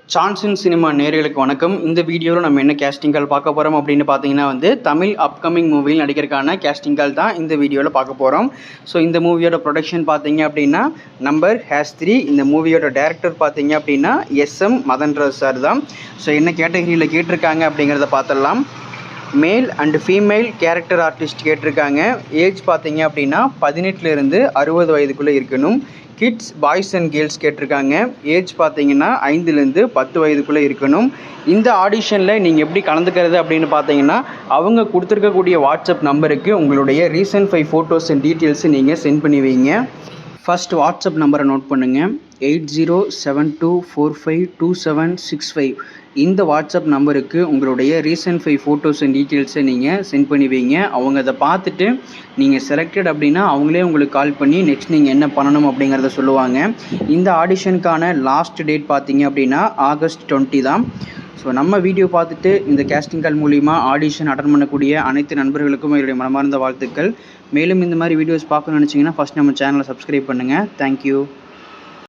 Sanction cinema நேயர்களுக்கு வணக்கம். இந்த வீடியோவில் நம்ம என்ன கேஸ்டிங் கால் பார்க்க போகிறோம் அப்படின்னு பார்த்தீங்கன்னா தமிழ் அப்கமிங் மூவியில் நடிக்கிறதுக்கான கேஸ்டிங் கால் தான் இந்த வீடியோவில் பார்க்க போகிறோம். ஸோ இந்த மூவியோட ப்ரொடக்ஷன் பார்த்தீங்க அப்படின்னா நம்பர் #3. இந்த மூவியோட டேரக்டர் பார்த்தீங்க அப்படின்னா SM மதன்ராஜ் சார் தான். ஸோ என்ன கேட்டகரியில் கேட்டிருக்காங்க அப்படிங்கிறத பார்த்துடலாம். Male and female character artist கேட்டிருக்காங்க. ஏஜ் பார்த்தீங்க அப்படின்னா 18லேருந்து 60 வயதுக்குள்ளே இருக்கணும். கிட்ஸ் பாய்ஸ் அண்ட் கேர்ள்ஸ் கேட்டிருக்காங்க. ஏஜ் பார்த்தீங்கன்னா 5லேருந்து 10 வயதுக்குள்ளே இருக்கணும். இந்த ஆடிஷனில் நீங்கள் எப்படி கலந்துக்கிறது அப்படின்னு பார்த்தீங்கன்னா அவங்க கொடுத்துருக்கக்கூடிய வாட்ஸ்அப் நம்பருக்கு உங்களுடைய ரீசன்ட் 5 ஃபோட்டோஸ் அண்ட் டீட்டெயில்ஸு நீங்கள் சென்ட் பண்ணி வைங்க. ஃபஸ்ட் வாட்ஸ்அப் நம்பரை நோட் பண்ணுங்கள். 8072452765. இந்த வாட்ஸ்அப் நம்பருக்கு உங்களுடைய ரீசன்ட் 5 ஃபோட்டோஸ் அண்ட் டீட்டெயில்ஸை நீங்கள் சென்ட் பண்ணி வைங்க. அவங்க அதை பார்த்துட்டு நீங்கள் செலக்டட் அப்படின்னா அவங்களே உங்களுக்கு கால் பண்ணி நெக்ஸ்ட் நீங்கள் என்ன பண்ணணும் அப்படிங்கிறத சொல்லுவாங்க. இந்த ஆடிஷனுக்கான லாஸ்ட் டேட் பார்த்தீங்க அப்படின்னா ஆகஸ்ட் 20 தான். ஸோ நம்ம வீடியோ பார்த்துட்டு இந்த கேஸ்டிங் கால் மூலிமா ஆடிஷன் அட்டன் பண்ணக்கூடிய அனைத்து நண்பர்களுக்கும் என்னுடைய மனமார்ந்த வாழ்த்துக்கள். மேலும் இந்த மாதிரி வீடியோஸ் பார்க்கணும்னு நினச்சிங்கன்னா ஃபஸ்ட் நம்ம சேனலை சப்ஸ்கிரைப் பண்ணுங்கள். தேங்க்யூ.